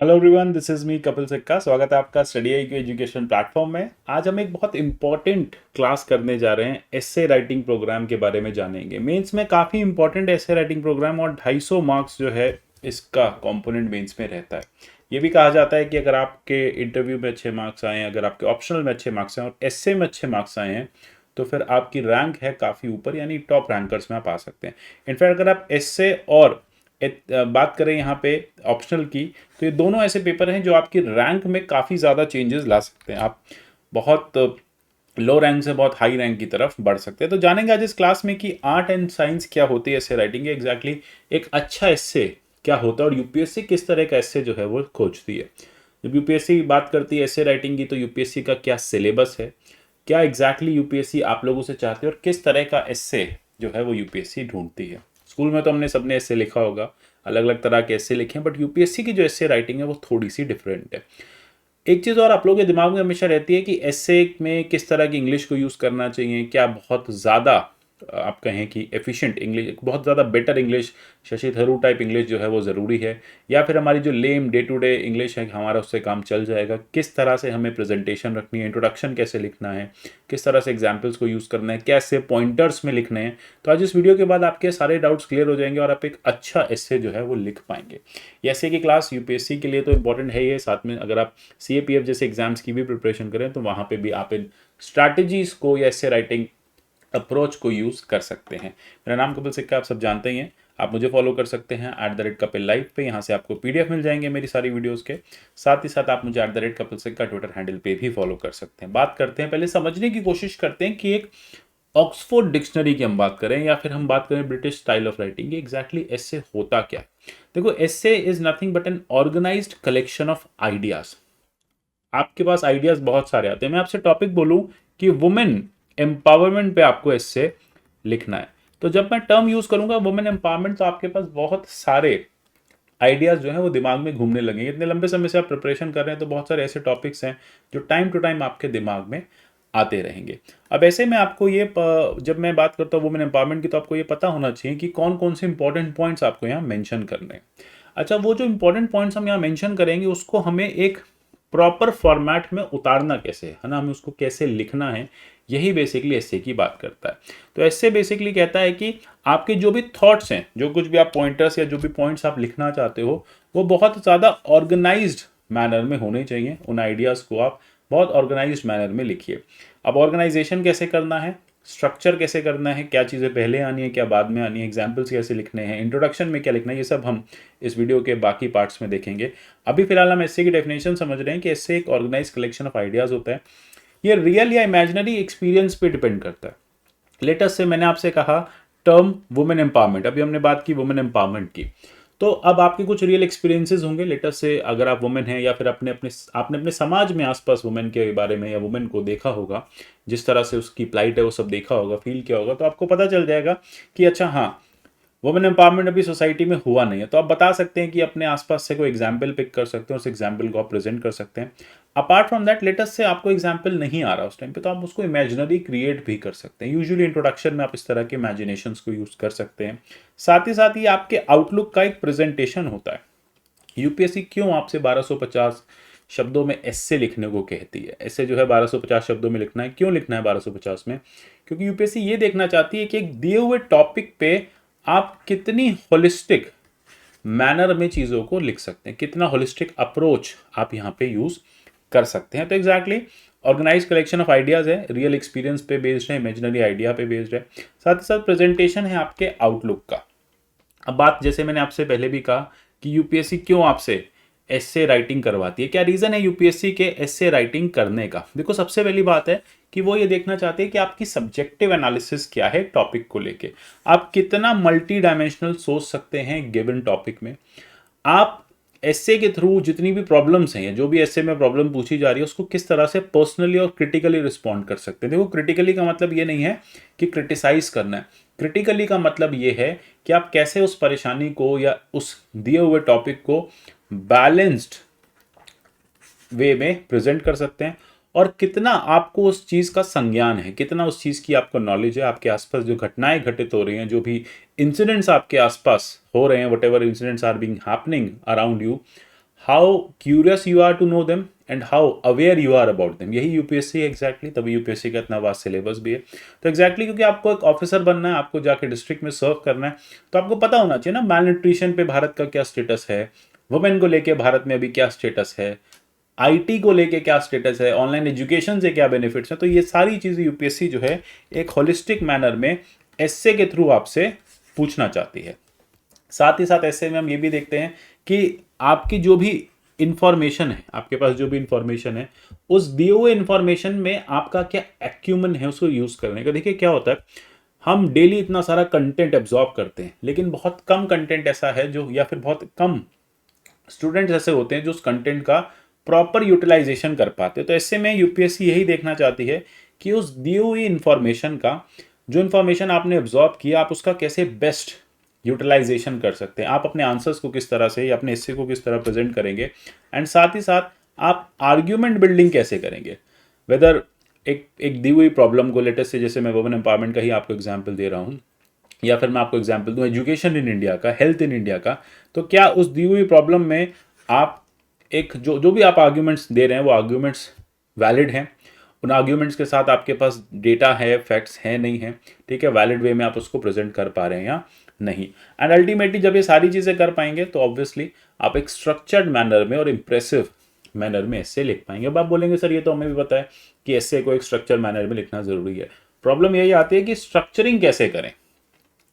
Hello everyone, this is me Kapil सिक्का। स्वागत है आपका study I Q education platform में। आज हम एक बहुत इंपॉर्टेंट क्लास करने जा रहे हैं। एस्से राइटिंग प्रोग्राम के बारे में जानेंगे। मेंस में काफ़ी इंपॉर्टेंट एस्से राइटिंग प्रोग्राम और 250 मार्क्स जो है इसका कंपोनेंट मेंस में रहता है। ये भी कहा जाता है कि अगर आपके इंटरव्यू में अच्छे मार्क्स आए हैं, अगर आपके ऑप्शनल में अच्छे मार्क्स आए और एस्से में अच्छे मार्क्स आए हैं, तो फिर आपकी रैंक है काफ़ी ऊपर, यानी टॉप रैंकर्स में आप आ सकते हैं। इनफैक्ट अगर आप एस्से और बात करें यहाँ पे ऑप्शनल की, तो ये दोनों ऐसे पेपर हैं जो आपकी रैंक में काफ़ी ज़्यादा चेंजेस ला सकते हैं। आप बहुत लो रैंक से बहुत हाई रैंक की तरफ बढ़ सकते हैं। तो जानेंगे आज इस क्लास में कि आर्ट एंड साइंस क्या होती है एस्से राइटिंग की, एग्जैक्टली एक अच्छा एस्से क्या होता है और यूपीएससी किस तरह का एस्से जो है वो खोजती है। जब यूपीएससी बात करती है एस्से राइटिंग की, तो यूपीएससी का क्या सिलेबस है, क्या एग्जैक्टली यूपीएससी आप लोगों से चाहती है और किस तरह का एस्से जो है वो यूपीएससी ढूंढती है। स्कूल में तो हमने सबने एस्से लिखा होगा, अलग अलग तरह के एस्से लिखे हैं, बट यूपीएससी की जो एस्से राइटिंग है वो थोड़ी सी डिफरेंट है। एक चीज़ और आप लोगों के दिमाग में हमेशा रहती है कि एस्से में किस तरह की इंग्लिश को यूज़ करना चाहिए। क्या बहुत ज़्यादा आप कहें कि एफिशिएंट इंग्लिश, बहुत ज़्यादा better English, Shashi Tharoor type English जो है वो ज़रूरी है, या फिर हमारी जो लेम डे टू डे इंग्लिश है हमारा उससे काम चल जाएगा। किस तरह से हमें प्रेजेंटेशन रखनी है, इंट्रोडक्शन कैसे लिखना है, किस तरह से एग्जाम्पल्स को यूज़ करना है, कैसे पॉइंटर्स में लिखने हैं। तो आज इस वीडियो के बाद आपके सारे डाउट्स क्लियर हो जाएंगे और आप एक अच्छा एस्से जो है वो लिख पाएंगे। ये एस्से की क्लास यूपीएससी के लिए तो इंपॉर्टेंट है ही है, साथ में अगर आप सीएपीएफ जैसे एग्जाम्स की भी प्रिपरेशन करें तो वहाँ पे भी आप इन स्ट्रैटेजीज को या एस्से राइटिंग अप्रोच को यूज़ कर सकते हैं। मेरा नाम कपिल सिक्का, आप सब जानते ही हैं। आप मुझे फॉलो कर सकते हैं @कपिल लाइव पे, यहाँ से आपको पीडीएफ मिल जाएंगे मेरी सारी वीडियोस के। साथ ही साथ आप मुझे @कपिल सिक्का ट्विटर हैंडल पे भी फॉलो कर सकते हैं। बात करते हैं, पहले समझने की कोशिश करते हैं कि एक ऑक्सफोर्ड डिक्शनरी की हम बात करें या फिर हम बात करें British style of writing, exactly essay होता क्या है। देखो, essay is nothing but an organised collection of ideas. आपके पास आइडियाज बहुत सारे आते हैं। मैं आपसे टॉपिक बोलूं कि वुमेन एम्पावरमेंट पे आपको इससे लिखना है, तो जब मैं टर्म यूज करूंगा वुमेन एम्पावरमेंट, तो आपके पास बहुत सारे आइडियाज जो है वो दिमाग में घूमने लगेंगे। इतने लंबे समय से आप प्रिपरेशन कर रहे हैं तो बहुत सारे ऐसे टॉपिक्स हैं जो टाइम टू टाइम आपके दिमाग में आते रहेंगे। अब ऐसे में आपको ये जब मैं बात करता हूँ वुमेन एम्पावरमेंट की, तो आपको ये पता होना चाहिए कि कौन कौन से इंपॉर्टेंट पॉइंट्स आपको यहाँ मेंशन करने हैं। अच्छा, वो जो इंपॉर्टेंट पॉइंट्स हम यहाँ मेंशन करेंगे उसको हमें एक प्रॉपर फॉर्मेट में उतारना कैसे है ना, हमें उसको कैसे लिखना है, यही बेसिकली एस्से की बात करता है। तो एस्से बेसिकली कहता है कि आपके जो भी थॉट्स हैं, जो कुछ भी आप पॉइंटर्स या जो भी पॉइंट्स आप लिखना चाहते हो, वो बहुत ज़्यादा ऑर्गेनाइज्ड मैनर में होने चाहिए। उन आइडियाज़ को आप बहुत ऑर्गेनाइज्ड मैनर में लिखिए। अब ऑर्गेनाइजेशन कैसे करना है, स्ट्रक्चर कैसे करना है, क्या चीज़ें पहले आनी है क्या बाद में आनी है, एग्जाम्पल्स कैसे लिखने हैं, इंट्रोडक्शन में क्या लिखना है, ये सब हम इस वीडियो के बाकी पार्ट्स में देखेंगे। अभी फिलहाल हम एस्से की डेफिनेशन समझ रहे हैं कि एस्से एक ऑर्गेनाइज कलेक्शन ऑफ आइडियाज़ होता है। ये रियल या इमेजिनरी एक्सपीरियंस पे डिपेंड करता है। लेटेस्ट से मैंने आपसे कहा टर्म वुमेन एम्पावरमेंट, अभी हमने बात की वुमेन एम्पावरमेंट की, तो अब आपके कुछ रियल एक्सपीरियंसेस होंगे। लेटेस्ट से अगर आप वुमेन हैं या फिर अपने अपने आपने अपने समाज में आसपास वुमेन के बारे में या वुमेन को देखा होगा, जिस तरह से उसकी प्लाइट है वो सब देखा होगा, फील किया होगा, तो आपको पता चल जाएगा कि अच्छा हाँ, वुमेन एम्पावरमेंट अभी सोसाइटी में हुआ नहीं है। तो आप बता सकते हैं कि अपने आसपास से कोई एग्जाम्पल पिक कर सकते हैं, उस एग्जाम्पल को आप प्रेजेंट कर सकते हैं। अपार्ट फ्रॉम दैट, लेटेस्ट से आपको एग्जाम्पल नहीं आ रहा उस टाइम पे, तो आप उसको इमेजिनरी क्रिएट भी कर सकते हैं। यूजुअली इंट्रोडक्शन में आप इस तरह के इमेजिनेशन को यूज कर सकते हैं। साथ ही आपके आउटलुक का एक प्रेजेंटेशन होता है। यूपीएससी क्यों आपसे 1250 शब्दों में एस्से लिखने को कहती है, एस्से जो है 1250 शब्दों में लिखना है। क्यों लिखना है 1250 में? क्योंकि यूपीएससी ये देखना चाहती है कि एक दिए हुए टॉपिक पे आप कितनी होलिस्टिक मैनर में चीज़ों को लिख सकते हैं, कितना होलिस्टिक अप्रोच आप यहाँ पे यूज़ कर सकते हैं। तो exactly organise collection of ideas है, रियल एक्सपीरियंस पे बेस्ड है, इमेजिनरी आइडिया पे बेस्ड है। साथ ही साथ प्रेजेंटेशन है आपके आउटलुक का। अब बात, जैसे मैंने आपसे पहले भी कहा कि यूपीएससी क्यों आपसे एस्से राइटिंग करवाती है, क्या रीज़न है यूपीएससी के एस्से राइटिंग करने का। देखो, सबसे पहली बात है कि वो ये देखना चाहते हैं कि आपकी सब्जेक्टिव एनालिसिस क्या है टॉपिक को लेके, आप कितना मल्टी डायमेंशनल सोच सकते हैं गिवन टॉपिक में। आप एस्से के थ्रू जितनी भी प्रॉब्लम्स हैं, जो भी एस्से में प्रॉब्लम पूछी जा रही है, उसको किस तरह से पर्सनली और क्रिटिकली रिस्पॉन्ड कर सकते हैं। देखो, क्रिटिकली का मतलब ये नहीं है कि क्रिटिसाइज करना है। क्रिटिकली का मतलब ये है कि आप कैसे उस परेशानी को या उस दिए हुए टॉपिक को बैलेंस्ड वे में प्रेजेंट कर सकते हैं, और कितना आपको उस चीज़ का संज्ञान है, कितना उस चीज़ की आपको नॉलेज है। आपके आसपास जो घटनाएं घटित हो रही हैं, जो भी इंसिडेंट्स आपके आसपास हो रहे हैं, whatever incidents are being happening around you, how curious you are to know them and how aware you are about them, यही यूपीएससी है एग्जैक्टली, तभी यूपीएससी का इतना वास्ट सिलेबस भी है। तो एग्जैक्टली क्योंकि आपको एक ऑफिसर बनना है, आपको जाके डिस्ट्रिक्ट में सर्व करना है, तो आपको पता होना चाहिए ना माल न्यूट्रिशन पे भारत का क्या स्टेटस है, वुमेन को लेके भारत में अभी क्या स्टेटस है, आईटी को लेके क्या स्टेटस है, ऑनलाइन एजुकेशन से क्या बेनिफिट्स हैं। तो ये सारी चीज़ें यूपीएससी जो है एक होलिस्टिक मैनर में एसए के थ्रू आपसे पूछना चाहती है। साथ ही साथ ऐसे में हम ये भी देखते हैं कि आपकी जो भी इंफॉर्मेशन है, आपके पास जो भी इंफॉर्मेशन है, उस दिए हुए इंफॉर्मेशन में आपका क्या एक्यूमन है उसको यूज करने का। देखिए क्या होता है, हम डेली इतना सारा कंटेंट एब्जॉर्ब करते हैं, लेकिन बहुत कम कंटेंट ऐसा है जो, या फिर बहुत कम स्टूडेंट्स ऐसे होते हैं जो उस कंटेंट का प्रॉपर यूटिलाइजेशन कर पाते हैं। तो ऐसे में यूपीएससी यही देखना चाहती है कि उस दी हुई इंफॉर्मेशन का, जो इंफॉर्मेशन आपने एब्जॉर्ब किया, आप उसका कैसे बेस्ट यूटिलाइजेशन कर सकते हैं, आप अपने आंसर्स को किस तरह से या अपने हिस्से को किस तरह प्रेजेंट करेंगे, एंड साथ ही साथ आप आर्ग्यूमेंट बिल्डिंग कैसे करेंगे। वेदर एक एक दी हुई प्रॉब्लम को, लेटेस्ट से जैसे मैं वुमेन एम्पावरमेंट का ही आपको एग्जाम्पल दे रहा हूँ, या फिर मैं आपको एग्जाम्पल दूं एजुकेशन इन इंडिया का, हेल्थ इन इंडिया का, तो क्या उस दी हुई प्रॉब्लम में आप एक जो जो भी आप आर्ग्यूमेंट्स दे रहे हैं वो आर्ग्यूमेंट्स वैलिड हैं, उन आर्ग्यूमेंट्स के साथ आपके पास डेटा है, फैक्ट्स है नहीं है, ठीक है, वैलिड वे में आप उसको प्रेजेंट कर पा रहे हैं या नहीं। एंड अल्टीमेटली जब ये सारी चीज़ें कर पाएंगे तो ऑब्वियसली आप एक स्ट्रक्चर्ड मैनर में और इंप्रेसिव मैनर में ऐसे लिख पाएंगे। अब आप बोलेंगे सर ये तो हमें भी पता है कि ऐसे को एक स्ट्रक्चर मैनर में लिखना जरूरी है। प्रॉब्लम यही आती है कि स्ट्रक्चरिंग कैसे करें,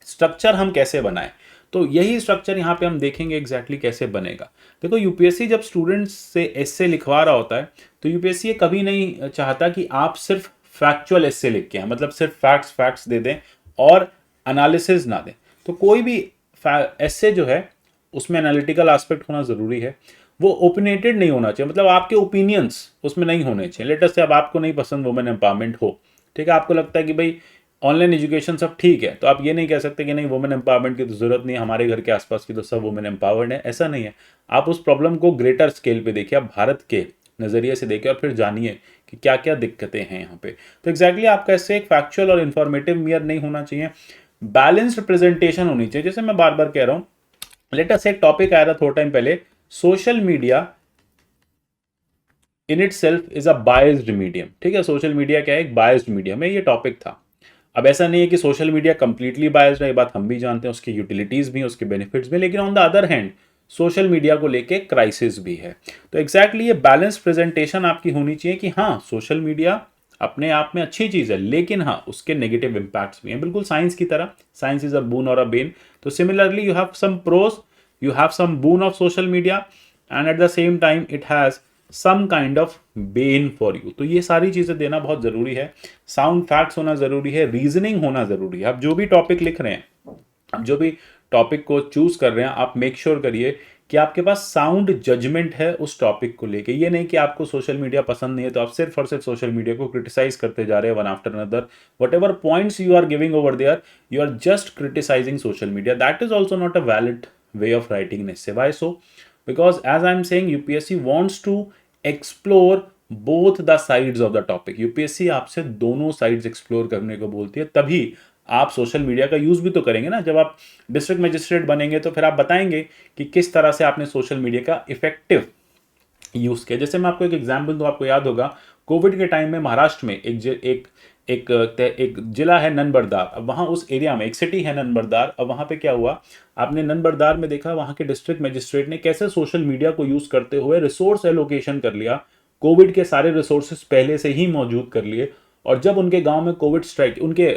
स्ट्रक्चर हम कैसे बनाएं। तो यही स्ट्रक्चर यहाँ पे हम देखेंगे एग्जैक्टली कैसे बनेगा। देखो यूपीएससी जब स्टूडेंट्स से एस्से लिखवा रहा होता है तो यूपीएससी ये कभी नहीं चाहता कि आप सिर्फ फैक्चुअल एस्से लिख के आए, मतलब सिर्फ फैक्ट्स दे दें और एनालिसिस ना दें। तो कोई भी एस्से जो है उसमें एनालिटिकल एस्पेक्ट होना जरूरी है, वो ओपिनियटेड नहीं होना चाहिए, मतलब आपके ओपिनियंस उसमें नहीं होने चाहिए। लेटेस्ट से अब आपको नहीं पसंद वुमेन एम्पावरमेंट हो, ठीक है, आपको लगता है कि भाई ऑनलाइन एजुकेशन सब ठीक है, तो आप ये नहीं कह सकते कि नहीं वुमेन एम्पावरमेंट की तो जरूरत नहीं है, हमारे घर के आसपास की तो सब वुमेन एम्पावर्ड है, ऐसा नहीं है। आप उस प्रॉब्लम को ग्रेटर स्केल पे देखिए, आप भारत के नजरिए से देखिए और फिर जानिए कि क्या क्या दिक्कतें हैं यहाँ पे। तो एग्जैक्टली आपका इससे एक फैक्चुअल और इन्फॉर्मेटिव मियर नहीं होना चाहिए, बैलेंस्ड प्रेजेंटेशन होनी चाहिए। जैसे मैं बार बार कह रहा हूँ, लेटेस्ट से एक टॉपिक आया था थोड़ा टाइम पहले, social media in it self is a biased medium, ठीक है, सोशल मीडिया क्या है, एक बायस्ड मीडियम है, ये टॉपिक था। अब ऐसा नहीं है कि सोशल मीडिया कंप्लीटली बायस्ड है, ये बात हम भी जानते हैं, उसकी यूटिलिटीज भी, उसके बेनिफिट्स भी, लेकिन on the other hand social media को लेके क्राइसिस भी है। तो एग्जैक्टली ये बैलेंस प्रेजेंटेशन आपकी होनी चाहिए कि हाँ सोशल मीडिया अपने आप में अच्छी चीज है, लेकिन हाँ उसके नेगेटिव इंपैक्ट्स भी हैं, बिल्कुल साइंस की तरह, साइंस इज अ बून और अ बेन। तो similarly you have some pros, you have some boon of social media, and at the same time it has some kind of bane for you. तो ये सारी चीजें देना बहुत जरूरी है, साउंड फैक्ट्स होना जरूरी है, रीजनिंग होना जरूरी है। आप जो भी टॉपिक लिख रहे हैं, आप जो भी टॉपिक को चूज कर रहे हैं, आप मेक श्योर करिए कि आपके पास साउंड जजमेंट है उस टॉपिक को लेके। ये नहीं कि आपको सोशल मीडिया पसंद नहीं है तो आप सिर्फ और सिर्फ सोशल मीडिया को क्रिटिसाइज करते जा रहे हैं one after another, whatever points you are giving over there you are just criticising social media. That is also not a valid way of writing an essay. Why so? Because as I'm saying, UPSC wants to explore both the sides of the topic. UPSC आपसे दोनों sides explore करने को बोलती है, तभी आप social media का use भी तो करेंगे ना। जब आप डिस्ट्रिक्ट मजिस्ट्रेट बनेंगे तो फिर आप बताएंगे कि किस तरह से आपने सोशल मीडिया का इफेक्टिव यूज किया। जैसे मैं आपको एक एग्जाम्पल दूं, आपको याद होगा कोविड के टाइम में महाराष्ट्र में एक जिला है नंबरदार, अब वहाँ उस एरिया में एक सिटी है नंबरदार। अब वहाँ पे क्या हुआ, आपने नंबरदार में देखा वहाँ के डिस्ट्रिक्ट मजिस्ट्रेट ने कैसे सोशल मीडिया को यूज करते हुए रिसोर्स एलोकेशन कर लिया, कोविड के सारे रिसोर्सेज पहले से ही मौजूद कर लिए, और जब उनके गांव में कोविड स्ट्राइक, उनके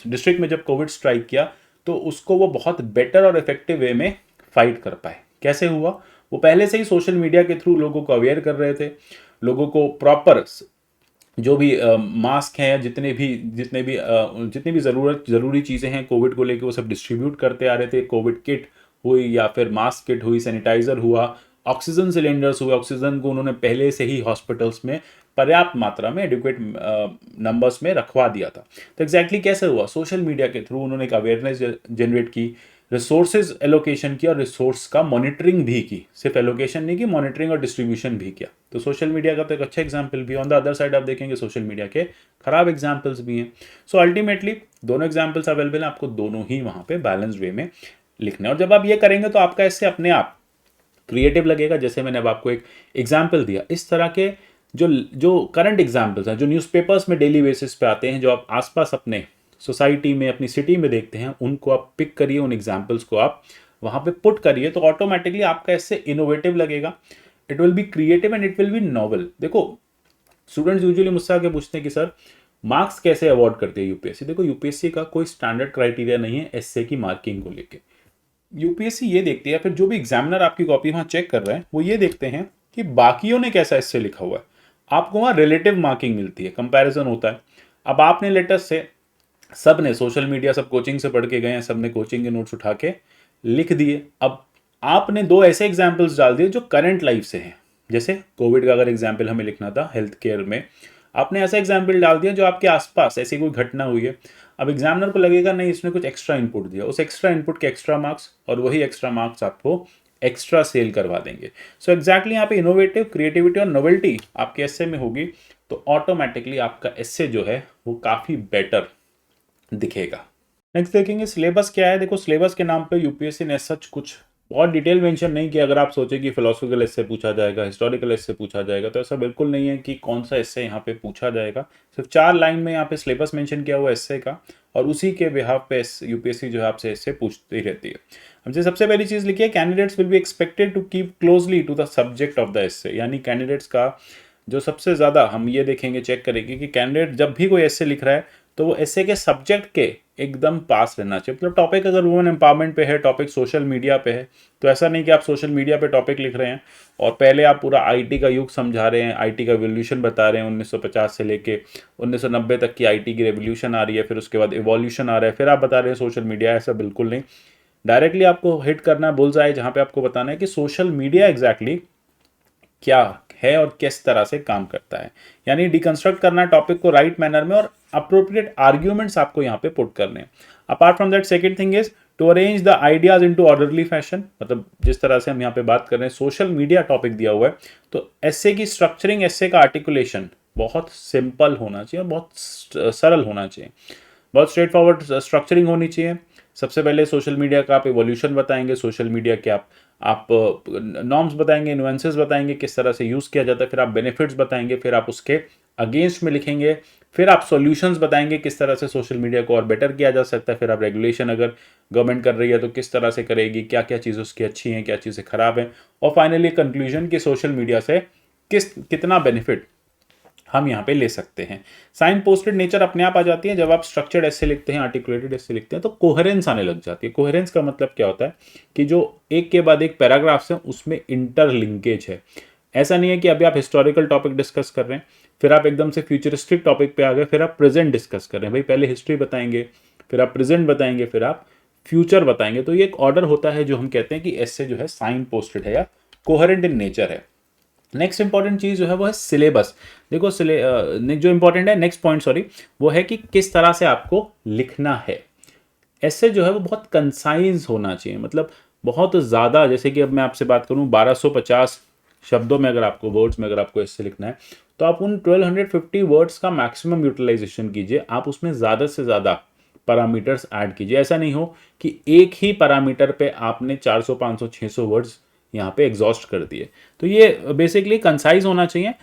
डिस्ट्रिक्ट में जब कोविड स्ट्राइक किया तो उसको वो बहुत बेटर और इफेक्टिव वे में फाइट कर पाए। कैसे हुआ, वो पहले से ही सोशल मीडिया के थ्रू लोगों को अवेयर कर रहे थे, लोगों को प्रॉपर जो भी मास्क हैं, जितनी भी ज़रूरी चीज़ें हैं कोविड को लेकर वो सब डिस्ट्रीब्यूट करते आ रहे थे। कोविड किट हुई या फिर मास्क किट हुई, सैनिटाइज़र हुआ, ऑक्सीजन सिलेंडर्स हुए, ऑक्सीजन को उन्होंने पहले से ही हॉस्पिटल्स में पर्याप्त मात्रा में एडिक्वेट नंबर्स में रखवा दिया था। तो एग्जैक्टली कैसे हुआ, सोशल मीडिया के थ्रू उन्होंने एक अवेयरनेस जनरेट की, रिसोर्सेज एलोकेशन किया और रिसोर्स का मॉनिटरिंग भी की, सिर्फ एलोकेशन नहीं की, मॉनिटरिंग और डिस्ट्रीब्यूशन भी किया। तो सोशल मीडिया का तो एक अच्छा एग्जाम्पल भी। ऑन द अदर साइड आप देखेंगे सोशल मीडिया के खराब एग्जाम्पल्स भी हैं। सो अल्टीमेटली दोनों एग्जाम्पल्स अवेलेबल हैं, आपको दोनों ही वहाँ पे बैलेंस्ड वे में लिखना है। और जब आप ये करेंगे तो आपका इससे अपने आप क्रिएटिव लगेगा। जैसे मैंने अब आपको एक एग्जाम्पल दिया, इस तरह के जो जो करंट एग्जाम्पल्स हैं, जो न्यूज़पेपर्स में डेली बेसिस पे आते हैं, जो आप आसपास अपने सोसाइटी में, अपनी सिटी में देखते हैं, उनको आप पिक करिए, उन एग्जाम्पल्स को आप वहाँ पे पुट करिए, तो ऑटोमेटिकली आपका इससे इनोवेटिव लगेगा, it will be creative and it will be novel. देखो स्टूडेंट्स यूजुअली मुझसे आके पूछते हैं कि सर मार्क्स कैसे अवॉर्ड करते हैं यूपीएससी। देखो यूपीएससी का कोई स्टैंडर्ड क्राइटेरिया नहीं है एसए की मार्किंग को लेके। यूपीएससी ये देखती है, फिर जो भी एग्जामिनर आपकी कॉपी वहाँ चेक कर रहे हैं वो ये देखते हैं कि बाकियों ने कैसा एसए लिखा हुआ है। आपको वहाँ रिलेटिव मार्किंग मिलती है, कंपैरिजन होता है। अब आपने लेटेस्ट से सब ने सोशल मीडिया, सब कोचिंग से पढ़ के गए हैं, सब ने कोचिंग के नोट्स उठा के लिख दिए। अब आपने दो ऐसे एग्जाम्पल्स डाल दिए जो करंट लाइफ से हैं। जैसे कोविड का अगर एग्जाम्पल हमें लिखना था हेल्थ केयर में, आपने ऐसा एग्जाम्पल डाल दिया जो आपके आसपास ऐसी कोई घटना हुई है। अब एग्जामिनर को लगेगा नहीं, इसने कुछ एक्स्ट्रा इनपुट दिया, उस एक्स्ट्रा इनपुट के एक्स्ट्रा मार्क्स, और वही एक्स्ट्रा मार्क्स आपको एक्स्ट्रा सेल करवा देंगे। सो एग्जैक्टली यहाँ पे इनोवेटिव, क्रिएटिविटी और नोवेल्टी आपके एस्से में होगी, तो ऑटोमेटिकली आपका एस्से जो है वो काफ़ी बेटर दिखेगा। नेक्स्ट देखेंगे सिलेबस क्या है। देखो सिलेबस के नाम पे यूपीएससी ने सच कुछ बहुत डिटेल मेंशन नहीं किया। अगर आप सोचे कि फिलोसफिकल एस्से पूछा जाएगा, हिस्टोरिकल एस्से पूछा जाएगा, तो ऐसा बिल्कुल नहीं है कि कौन सा एस्से यहाँ पे पूछा जाएगा। सिर्फ 4 लाइन में यहाँ पे सिलेबस मेंशन किया हुआ एस्से का, और उसी के बिहाफ पे यूपीएससी जो है आपसे एस्से पूछती रहती है। हमसे सबसे पहली चीज़ लिखी है, candidates will be expected to keep closely to the subject of the essay. यानी कैंडिडेट्स का जो सबसे ज़्यादा हम ये देखेंगे, चेक करेंगे कि कैंडिडेट जब भी कोई एस्से लिख रहा है तो वो एस्से के सब्जेक्ट के एकदम पास रहना चाहिए। मतलब टॉपिक अगर वुमेन एम्पावरमेंट पे है, टॉपिक सोशल मीडिया पे है, तो ऐसा नहीं कि आप सोशल मीडिया पे टॉपिक लिख रहे हैं और पहले आप पूरा आईटी का युग समझा रहे हैं, आईटी का रिवॉल्यूशन बता रहे हैं, 1950 से लेके 1990 तक की आईटी की रेवोल्यूशन आ रही है, फिर उसके बाद इवोल्यूशन आ रहा है, फिर आप बता रहे हैं सोशल मीडिया। ऐसा बिल्कुल नहीं, डायरेक्टली आपको हिट करना है बुल्सआई, जहाँ पे आपको बताना है कि सोशल मीडिया एग्जैक्टली क्या है और किस तरह से काम करता है। यानी डिकंस्ट्रक्ट करना टॉपिक को राइट मैनर में, और अप्रोप्रिएट आर्ग्यूमेंट्स आपको यहाँ पे पुट करने हैं। Apart from that second thing is to arrange the ideas into orderly fashion. मतलब जिस तरह से हम यहाँ पे बात कर रहे हैं, सोशल मीडिया टॉपिक दिया हुआ है, तो एस्से की स्ट्रक्चरिंग, एस्से का आर्टिकुलेशन बहुत सिंपल होना चाहिए और बहुत सरल होना चाहिए, बहुत स्ट्रेट फॉरवर्ड स्ट्रक्चरिंग होनी चाहिए। सबसे पहले सोशल मीडिया का आप इवोल्यूशन बताएंगे, सोशल मीडिया के आप नॉर्म्स बताएंगे, नुएंसेस बताएंगे, किस तरह से यूज़ किया जाता है, फिर आप बेनिफिट्स बताएंगे, फिर आप उसके अगेंस्ट में लिखेंगे, फिर आप सॉल्यूशंस बताएंगे किस तरह से सोशल मीडिया को और बेटर किया जा सकता है, फिर आप रेगुलेशन अगर गवर्नमेंट कर रही है तो किस तरह से करेगी, क्या क्या चीज़ें उसकी अच्छी हैं, क्या चीज़ें खराब हैं, और फाइनली कंक्लूजन कि सोशल मीडिया से कितना बेनिफिट हम यहाँ पे ले सकते हैं। साइन पोस्टेड नेचर अपने आप आ जाती है जब आप स्ट्रक्चर्ड एस्से लिखते हैं, आर्टिकुलेटेड एस्से लिखते हैं, तो कोहेरेंस आने लग जाती है। कोहेरेंस का मतलब क्या होता है कि जो एक के बाद एक पैराग्राफ्स हैं उसमें इंटरलिंकेज है। ऐसा नहीं है कि अभी आप हिस्टोरिकल टॉपिक डिस्कस कर रहे हैं, फिर आप एकदम से फ्यूचरिस्टिक टॉपिक पे आ गए, फिर आप प्रेजेंट डिस्कस कर रहे हैं। भाई पहले हिस्ट्री बताएंगे, फिर आप प्रेजेंट बताएंगे, फिर आप फ्यूचर बताएंगे। तो ये एक ऑर्डर होता है जो हम कहते हैं कि एस्से जो है साइन पोस्टेड है या कोहेरेंट इन नेचर है। नेक्स्ट इंपॉर्टेंट चीज़ जो है वो है सिलेबस। देखो जो इंपॉर्टेंट है नेक्स्ट पॉइंट सॉरी, वो है कि किस तरह से आपको लिखना है। ऐसे जो है वो बहुत कंसाइज होना चाहिए, मतलब बहुत ज़्यादा, जैसे कि अब मैं आपसे बात करूँ 1250 शब्दों में अगर आपको, वर्ड्स में अगर आपको ऐसे लिखना है, तो आप उन 1250 वर्ड्स का मैक्सिमम यूटिलाइजेशन कीजिए। आप उसमें ज़्यादा से ज़्यादा पैरामीटर्स ऐड कीजिए। ऐसा नहीं हो कि एक ही पैरामीटर पे आपने 400 500 600 वर्ड्स यहाँ पे एग्जॉस्ट कर दिए। तो ये बेसिकली कंसाइज होना चाहिए,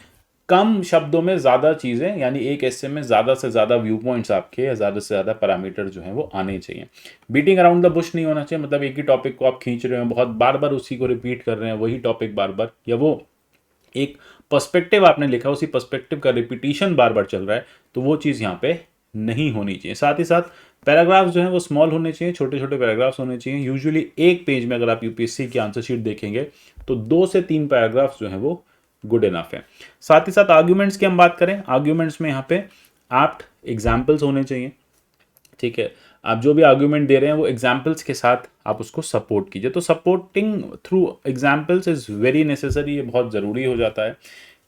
कम शब्दों में ज़्यादा चीज़ें, यानी एक एस्से में ज़्यादा से ज़्यादा व्यू पॉइंट्स आपके, या ज़्यादा से ज़्यादा पैरामीटर जो हैं वो आने चाहिए। बीटिंग अराउंड द बुश नहीं होना चाहिए, मतलब एक ही टॉपिक को आप खींच रहे हो, बहुत बार बार उसी को रिपीट कर रहे हैं, वही टॉपिक बार बार, या वो एक पर्सपेक्टिव आपने लिखा, उसी पर्सपेक्टिव का रिपीटिशन बार बार चल रहा है, तो वो चीज़ यहाँ पे नहीं होनी चाहिए। साथ ही साथ पैराग्राफ्स जो हैं वो स्मॉल होने चाहिए, छोटे छोटे पैराग्राफ्स होने चाहिए। यूजुअली एक पेज में अगर आप यूपीएससी की आंसर शीट देखेंगे तो 2 से 3 पैराग्राफ्स जो हैं वो गुड इनफ है। साथ ही साथ आर्ग्यूमेंट्स की हम बात करें, आर्ग्यूमेंट्स में यहाँ पे एप्ट एग्जाम्पल्स होने चाहिए। ठीक है, आप जो भी आर्ग्यूमेंट दे रहे हैं वो एग्जाम्पल्स के साथ आप उसको सपोर्ट कीजिए। तो supporting through examples is very necessary, ये बहुत ज़रूरी हो जाता है।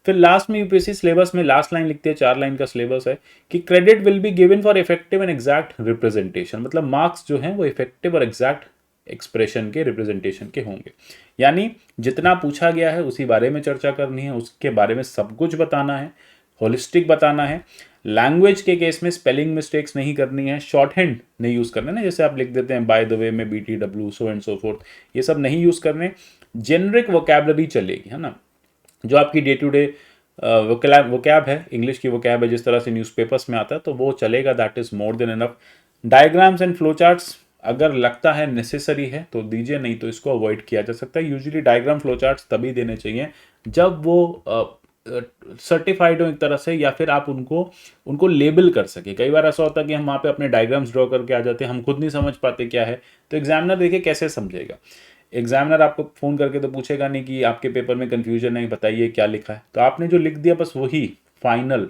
फिर लास्ट में यूपीएससी सिलेबस में लास्ट लाइन लिखते हैं, 4 लाइन का सिलेबस है कि credit will be given for effective and exact representation. मतलब मार्क्स जो हैं वो इफेक्टिव और एग्जैक्ट एक्सप्रेशन के, रिप्रेजेंटेशन के होंगे। यानी जितना पूछा गया है उसी बारे में चर्चा करनी है, उसके बारे में सब कुछ बताना है, होलिस्टिक बताना है। लैंग्वेज के केस में स्पेलिंग मिस्टेक्स नहीं करनी है, शॉर्ट हैंड नहीं यूज़ करना है ना, जैसे आप लिख देते हैं बाय द वे में BTW so and so fourth, ये सब नहीं यूज़ करने। जेनरिक वोकैबलरी चलेगी, है ना, जो आपकी डे टू डे वोकैब है, इंग्लिश की वोकैब है, जिस तरह से न्यूज़पेपर्स में आता है तो वो चलेगा, that is more than enough. Diagrams and flow charts अगर लगता है नेसेसरी है तो दीजिए, नहीं तो इसको अवॉइड किया जा सकता है। यूजुअली डायग्राम फ्लो चार्ट्स तभी देने चाहिए जब वो सर्टिफाइड हो एक तरह से, या फिर आप उनको उनको लेबल कर सके। कई बार ऐसा होता है कि हम वहाँ पे अपने डायग्राम्स ड्रॉ करके आ जाते हैं, हम खुद नहीं समझ पाते क्या है, तो एग्जामिनर देखिए कैसे समझेगा। एग्जामिनर आपको फ़ोन करके तो पूछेगा नहीं कि आपके पेपर में कन्फ्यूजन है, बताइए क्या लिखा है, तो आपने जो लिख दिया बस वही फाइनल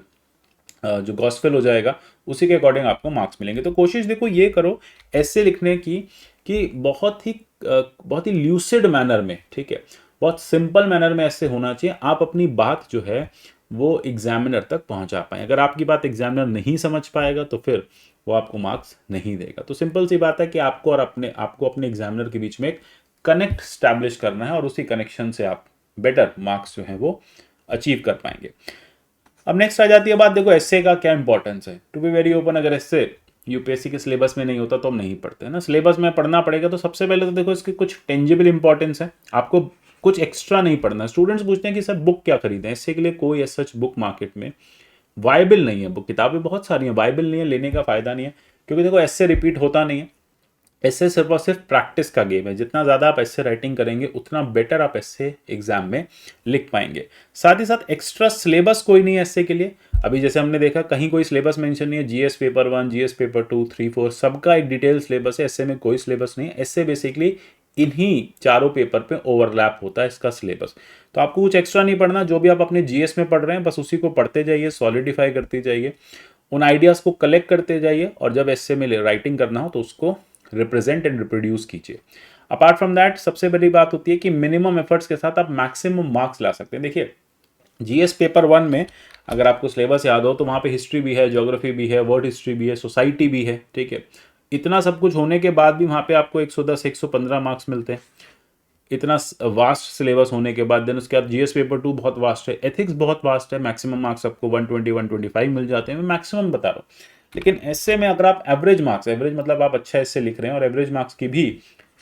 जो गॉस्पेल हो जाएगा, उसी के अकॉर्डिंग आपको मार्क्स मिलेंगे। तो कोशिश देखो ये करो ऐसे लिखने की कि बहुत ही ल्यूसिड मैनर में, ठीक है, बहुत सिंपल मैनर में ऐसे होना चाहिए, आप अपनी बात जो है वो एग्जामिनर तक पहुंचा पाए। अगर आपकी बात एग्जामिनर नहीं समझ पाएगा तो फिर वो आपको मार्क्स नहीं देगा। तो सिंपल सी बात है कि आपको अपने एग्जामिनर के बीच में एक कनेक्ट स्टैब्लिश करना है, और उसी कनेक्शन से आप बेटर मार्क्स जो है वो अचीव कर पाएंगे। अब नेक्स्ट आ जाती है बात, देखो एसए का क्या इंपॉर्टेंस है। टू बी वेरी ओपन, अगर एसए यूपीएससी के सिलेबस में नहीं होता तो हम नहीं पढ़ते, है ना, सिलेबस में पढ़ना पड़ेगा। तो सबसे पहले तो देखो इसकी कुछ टेंजिबल इंपॉर्टेंस है, आपको कुछ एक्स्ट्रा नहीं पढ़ना। स्टूडेंट्स पूछते हैं कि सर बुक क्या खरीदें, एसए के लिए कोई ऐसा बुक मार्केट में वाइबल नहीं है। बुक किताबें बहुत सारी हैं, वाइबल नहीं है, लेने का फायदा नहीं है, क्योंकि देखो एसए रिपीट होता नहीं है। ऐसे सिर्फ और सिर्फ प्रैक्टिस का गेम है, जितना ज़्यादा आप ऐसे राइटिंग करेंगे उतना बेटर आप ऐसे एग्जाम में लिख पाएंगे। साथ ही साथ एक्स्ट्रा सिलेबस कोई नहीं है ऐसे के लिए। अभी जैसे हमने देखा कहीं कोई सिलेबस मेंशन नहीं है, जीएस पेपर 1, जीएस पेपर 2, 3, 4 सबका एक डिटेल सिलेबस है, ऐसे में कोई सिलेबस नहीं है। ऐसे बेसिकली इन्हीं चारों पेपर पे ओवरलैप होता है इसका सिलेबस। तो आपको कुछ एक्स्ट्रा नहीं पढ़ना, जो भी आप अपने जीएस में पढ़ रहे हैं बस उसी को पढ़ते जाइए, सॉलिडिफाई करते जाइए, उन आइडियाज़ को कलेक्ट करते जाइए, और जब एसए में राइटिंग करना हो तो उसको रिप्रेजेंट एंड रिप्रोड्यूस कीजिए। अपार्ट फ्रॉम दैट सबसे बड़ी बात होती है कि मिनिमम एफर्ट्स के साथ आप मैक्सिमम मार्क्स ला सकते हैं। देखिए जीएस पेपर 1 में अगर आपको सिलेबस याद हो तो वहाँ पे हिस्ट्री भी है, ज्योग्राफी भी है, वर्ल्ड हिस्ट्री भी है, सोसाइटी भी है, ठीक है। इतना सब कुछ होने के बाद भी वहाँ पे आपको 110 115 मार्क्स मिलते हैं, इतना वास्ट सिलेबस होने के बाद। देन उसके बाद जीएस पेपर 2 बहुत वास्ट है, एथिक्स बहुत वास्ट है, मैक्सिमम मार्क्स आपको 120 125 मिल जाते हैं, मैं मैक्सिमम बता रहा हूँ। लेकिन ऐसे में अगर आप एवरेज मार्क्स, एवरेज मतलब आप अच्छा ऐसे लिख रहे हैं और एवरेज मार्क्स की भी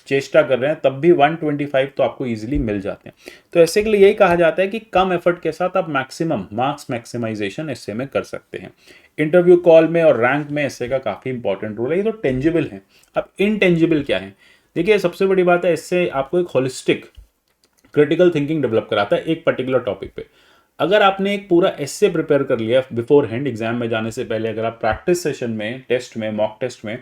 चेष्टा कर रहे हैं, तब भी 125 तो आपको इजीली मिल जाते हैं। तो ऐसे के लिए यही कहा जाता है कि कम एफर्ट के साथ आप मैक्सिमम मार्क्स मैक्सिमाइजेशन ऐसे में कर सकते हैं। इंटरव्यू कॉल में और रैंक में ऐसे का काफ़ी इंपॉर्टेंट रोल है। ये तो टेंजिबल है। अब इनटेंजिबल क्या है, देखिए सबसे बड़ी बात है, इससे आपको एक होलिस्टिक क्रिटिकल थिंकिंग डेवलप कराता है एक पर्टिकुलर टॉपिक पे। अगर आपने एक पूरा एस्से प्रिपेयर कर लिया बिफोर हैंड, एग्जाम में जाने से पहले, अगर आप प्रैक्टिस सेशन में, टेस्ट में, मॉक टेस्ट में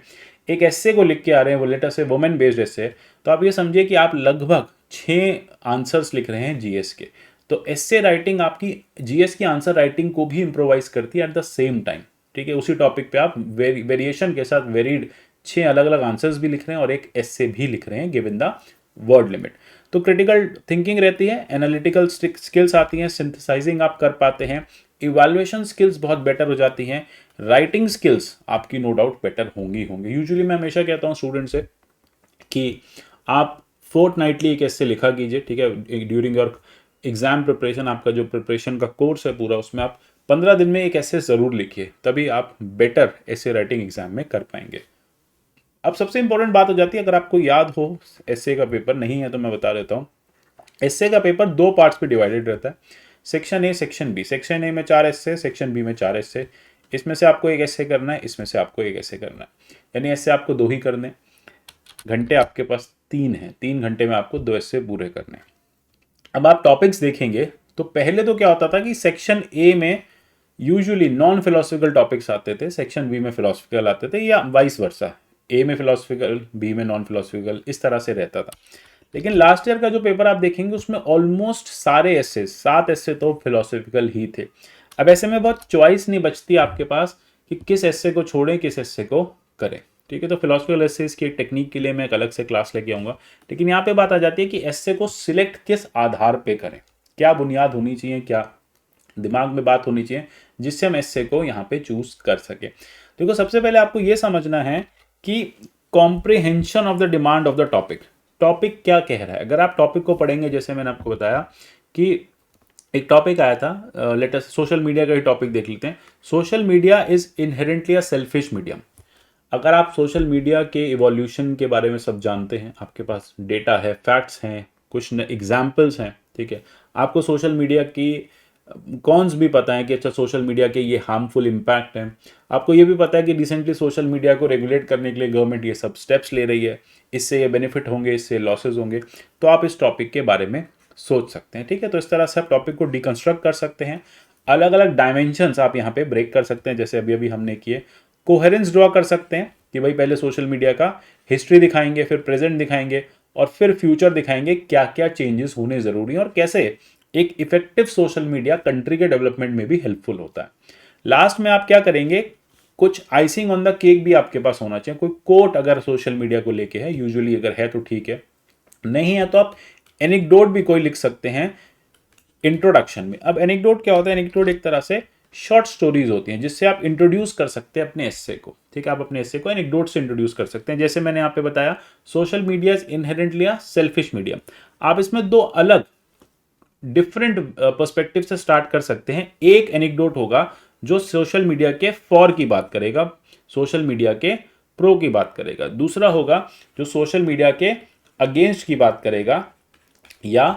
एक एस्से को लिख के आ रहे हैं, वो लेटर से वुमेन बेस्ड एस्से, तो आप ये समझिए कि आप लगभग 6 आंसर्स लिख रहे हैं जीएस के। तो एस्से राइटिंग आपकी जीएस की आंसर राइटिंग को भी इम्प्रोवाइज करती है एट द सेम टाइम, ठीक है। उसी टॉपिक पे आप वेरिएशन के साथ वेरिड 6 अलग अलग आंसर्स भी लिख रहे हैं और एक एस्से भी लिख रहे हैं गिवन द वर्ड लिमिट। तो क्रिटिकल थिंकिंग रहती है, एनालिटिकल स्किल्स आती हैं, सिंथेसाइजिंग आप कर पाते हैं, इवैल्यूएशन स्किल्स बहुत बेटर हो जाती हैं, राइटिंग स्किल्स आपकी नो डाउट बेटर होंगी। यूजुअली मैं हमेशा कहता हूँ स्टूडेंट से कि आप फोर्टनाइटली एक ऐसे लिखा कीजिए, ठीक है, ड्यूरिंग योर एग्जाम प्रिपरेशन, आपका जो प्रिपरेशन का कोर्स है पूरा, उसमें आप 15 दिन में एक ऐसे ज़रूर लिखिए, तभी आप बेटर ऐसे राइटिंग एग्जाम में कर पाएंगे। अब सबसे इंपॉर्टेंट बात हो जाती है, अगर आपको याद हो एसए का पेपर नहीं है तो मैं बता देता हूँ। एसए का पेपर 2 पार्ट्स पे डिवाइडेड रहता है, section A, section B. Section A में 4 एसए, सेक्शन बी में 4 एसए। इसमें से आपको एक एसए करना है, इसमें से आपको एक एसए करना है, यानी एसए आपको 2 ही करने। घंटे आपके पास 3 हैं, 3 घंटे में आपको 2 एसए पूरे करने। अब आप टॉपिक्स देखेंगे तो पहले तो क्या होता था कि सेक्शन ए में यूजुअली नॉन फिलोसफिकल टॉपिक्स आते थे, सेक्शन बी में फिलोसफिकल आते थे, या वाइस वर्सा, ए में फिलोसफिकल, बी में नॉन फिलोसफिकल, इस तरह से रहता था। लेकिन लास्ट ईयर का जो पेपर आप देखेंगे उसमें ऑलमोस्ट सारे एस्से, 7 एस्से तो फिलोसफिकल ही थे। अब ऐसे में बहुत चॉइस नहीं बचती आपके पास कि किस एस्से को छोड़ें, किस एस्से को करें, ठीक है। तो फिलोसफिकल एस्सेस की टेक्निक के लिए मैं एक अलग से क्लास लेके आऊँगा। लेकिन यहाँ पे बात आ जाती है कि एस्से को सिलेक्ट किस आधार पे करें, क्या बुनियाद होनी चाहिए, क्या दिमाग में बात होनी चाहिए जिससे हम एस्से को यहाँ पे चूज कर सके। देखो सबसे पहले आपको ये समझना है कि comprehension of the demand of the topic, topic क्या कह रहा है। अगर आप टॉपिक को पढ़ेंगे, जैसे मैंने आपको बताया कि एक टॉपिक आया था, लेटेस्ट सोशल मीडिया का ही टॉपिक देख लेते हैं। Social media is inherently a selfish medium. अगर आप सोशल मीडिया के इवोल्यूशन के बारे में सब जानते हैं, आपके पास डेटा है, फैक्ट्स हैं, कुछ एग्जाम्पल्स हैं, ठीक है। आपको सोशल मीडिया की कॉन्स भी पता है कि अच्छा सोशल मीडिया के ये हार्मफुल इम्पैक्ट हैं। आपको ये भी पता है कि रिसेंटली सोशल मीडिया को रेगुलेट करने के लिए गवर्नमेंट ये सब स्टेप्स ले रही है, इससे ये बेनिफिट होंगे, इससे लॉसेज होंगे। तो आप इस टॉपिक के बारे में सोच सकते हैं, ठीक है। तो इस तरह से आप टॉपिक को डिकंस्ट्रक्ट कर सकते हैं, अलग अलग डायमेंशंस आप यहाँ पे ब्रेक कर सकते हैं, जैसे अभी अभी हमने किए। कोहेरेंस ड्रॉ कर सकते हैं कि भाई पहले सोशल मीडिया का हिस्ट्री दिखाएंगे, फिर प्रेजेंट दिखाएंगे और फिर फ्यूचर दिखाएंगे, क्या क्या चेंजेस होने जरूरी हैं और कैसे एक इफेक्टिव सोशल मीडिया कंट्री के डेवलपमेंट में भी हेल्पफुल होता है। लास्ट में आप क्या करेंगे, कुछ आइसिंग ऑन द केक भी आपके पास होना चाहिए। कोई कोट अगर सोशल मीडिया को लेके है, यूजुअली अगर है तो ठीक है, नहीं है तो आप एनेक्डोट भी कोई लिख सकते हैं इंट्रोडक्शन में। अब एनेक्डोट क्या होता है, एनेक्डोट एक तरह से शॉर्ट स्टोरीज होती हैं जिससे आप इंट्रोड्यूस कर सकते हैं अपने एस्से को, ठीक है। आप अपने एस्से को एनेक्डोट से इंट्रोड्यूस कर सकते हैं। जैसे मैंने यहाँ पे बताया, social media is inherently a selfish media. आप इसमें दो अलग डिफरेंट पर्सपेक्टिव से स्टार्ट कर सकते हैं। एक एनेक्डोट होगा जो सोशल मीडिया के फॉर की बात करेगा, सोशल मीडिया के प्रो की बात करेगा। दूसरा होगा जो सोशल मीडिया के अगेंस्ट की बात करेगा या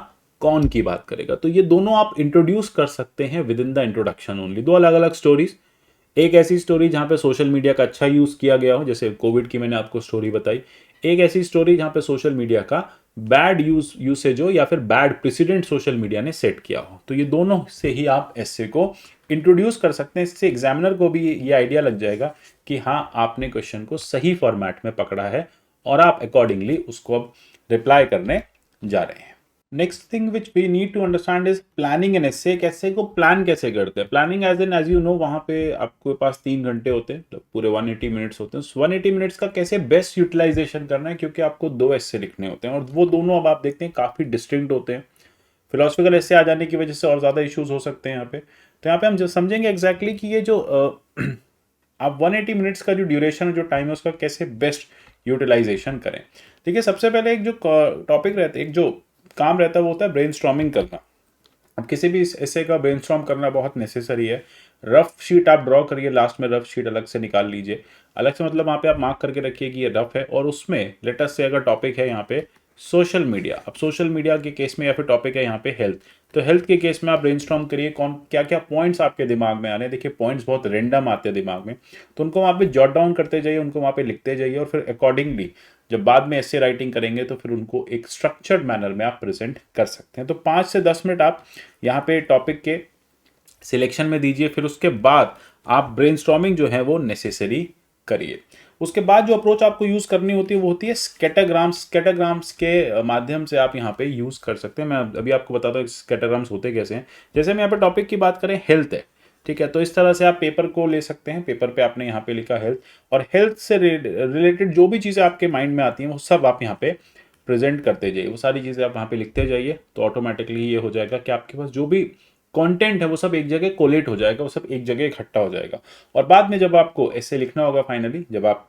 कौन की बात करेगा। तो ये दोनों आप इंट्रोड्यूस कर सकते हैं with in the introduction only. दो अलग अलग स्टोरीज, एक ऐसी स्टोरी जहां पे सोशल मीडिया का अच्छा यूज किया गया हो, जैसे कोविड की मैंने आपको स्टोरी बताई। एक ऐसी स्टोरी जहां पे सोशल मीडिया का बैड यूसेज हो या फिर बैड प्रेसिडेंट सोशल मीडिया ने सेट किया हो। तो ये दोनों से ही आप एस्से को इंट्रोड्यूस कर सकते हैं। इससे एग्जामिनर को भी ये आइडिया लग जाएगा कि हाँ, आपने क्वेश्चन को सही फॉर्मेट में पकड़ा है और आप अकॉर्डिंगली उसको अब रिप्लाई करने जा रहे हैं। Next thing which we need to understand is planning an essay. एक एस्से को प्लान कैसे करते हैं। प्लानिंग एज यू नो, वहां पे आपके पास 3 घंटे होते हैं, तो पूरे 180 मिनट्स होते हैं। 180 मिनट्स का कैसे बेस्ट यूटिलाइजेशन करना है, क्योंकि आपको 2 एस्से लिखने होते हैं और वो दोनों अब आप देखते हैं काफी डिस्टिंक्ट होते हैं। फिलोसफिकल एस्से आ जाने की वजह से और ज्यादा इश्यूज हो सकते हैं यहाँ पे। तो यहाँ पे हम जो समझेंगे एग्जैक्टली कि ये जो आप 180 मिनट्स का जो ड्यूरेशन है, जो टाइम है, उसका कैसे बेस्ट यूटिलाइजेशन करें। ठीक है, सबसे पहले एक जो टॉपिक रहता है, एक जो काम रहता है, वो होता है ब्रेनस्टॉर्मिंग करना। अब किसी भी एस्से का ब्रेनस्टॉर्म करना बहुत नेसेसरी है। रफ शीट आप ड्रॉ करिए, लास्ट में रफ शीट अलग से निकाल लीजिए। अलग से मतलब वहाँ पे आप मार्क करके रखिए कि ये रफ है, और उसमें लेटेस्ट से अगर टॉपिक है यहाँ पे सोशल मीडिया, अब सोशल मीडिया के केस में, या फिर टॉपिक है यहाँ पे हेल्थ, तो हेल्थ के केस में आप ब्रेनस्टॉर्म करिए कौन क्या क्या पॉइंट्स आपके दिमाग में आ रहे हैं। देखिए पॉइंट्स बहुत रेंडम आते हैं दिमाग में, तो उनको वहाँ पे जॉट डाउन करते जाइए, उनको वहाँ पे लिखते जाइए, और फिर अकॉर्डिंगली जब बाद में एस्से राइटिंग करेंगे तो फिर उनको एक स्ट्रक्चर्ड मैनर में आप प्रेजेंट कर सकते हैं। तो 5 से 10 मिनट आप यहाँ पे टॉपिक के सिलेक्शन में दीजिए, फिर उसके बाद आप ब्रेनस्टॉर्मिंग जो है वो नेसेसरी करिए। उसके बाद जो अप्रोच आपको यूज करनी होती है वो होती है स्कैटरग्राम्स। स्कैटरग्राम्स के माध्यम से आप यहाँ पे यूज कर सकते हैं। मैं अभी आपको बताता हूँ स्कैटरग्राम्स होते कैसे हैं। जैसे हम यहाँ पे टॉपिक की बात करें, हेल्थ है, ठीक है, तो इस तरह से आप पेपर को ले सकते हैं। पेपर पे आपने यहाँ पे लिखा हेल्थ, और हेल्थ से रिलेटेड जो भी चीज़ें आपके माइंड में आती हैं वो सब आप यहाँ पे प्रेजेंट करते जाइए, वो सारी चीज़ें आप यहाँ पे लिखते जाइए। तो ऑटोमेटिकली ये हो जाएगा कि आपके पास जो भी कंटेंट है वो सब एक जगह कोलेट हो जाएगा, वो सब एक जगह इकट्ठा हो जाएगा। और बाद में जब आपको ऐसे लिखना होगा, फाइनली जब आप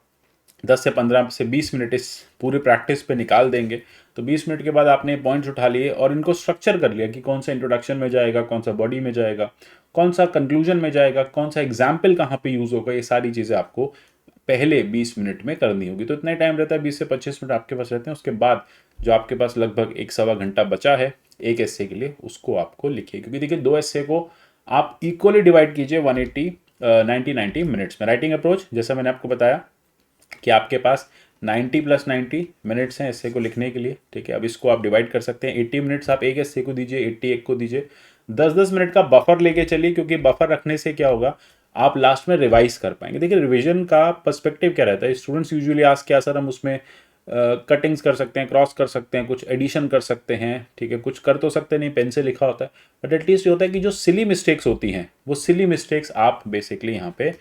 10 से 15 से 20 मिनट इस पूरे प्रैक्टिस पे निकाल देंगे, तो 20 मिनट के बाद आपने पॉइंट्स उठा लिए और इनको स्ट्रक्चर कर लिया कि कौन सा इंट्रोडक्शन में जाएगा, कौन सा बॉडी में जाएगा, कौन सा कंक्लूजन में जाएगा, कौन सा एग्जाम्पल कहाँ पे यूज होगा, ये सारी चीज़ें आपको पहले 20 मिनट में करनी होगी। तो इतना टाइम रहता है, 20 से 25 मिनट आपके पास रहते हैं। उसके बाद जो आपके पास लगभग 1-1.25 घंटा बचा है एक एस्से के लिए, उसको आपको लिखिए। क्योंकि देखिए 2 एस्से को आप इक्वली डिवाइड कीजिए 180 90 मिनट्स में। राइटिंग अप्रोच जैसा मैंने आपको बताया कि आपके पास 90 + 90 मिनट्स हैं एस्से को लिखने के लिए, ठीक है। अब इसको आप डिवाइड कर सकते हैं। 80 मिनट्स आप एक एस्से को दीजिए, 80 एक को दीजिए। 10-10 मिनट का बफर लेके चलिए, क्योंकि बफर रखने से क्या होगा, आप लास्ट में रिवाइज कर पाएंगे। देखिए रिवीजन का पर्सपेक्टिव क्या रहता है, स्टूडेंट्स यूजुअली आस्क क्या सर हम उसमें कटिंग्स कर सकते हैं, क्रॉस कर सकते हैं, कुछ एडिशन कर सकते हैं, ठीक है, कुछ कर तो सकते नहीं, पेन से लिखा होता है, बट एटलीस्ट ये होता है कि जो सिली मिस्टेक्स होती हैं वो सिली मिस्टेक्स आप बेसिकली यहाँ पे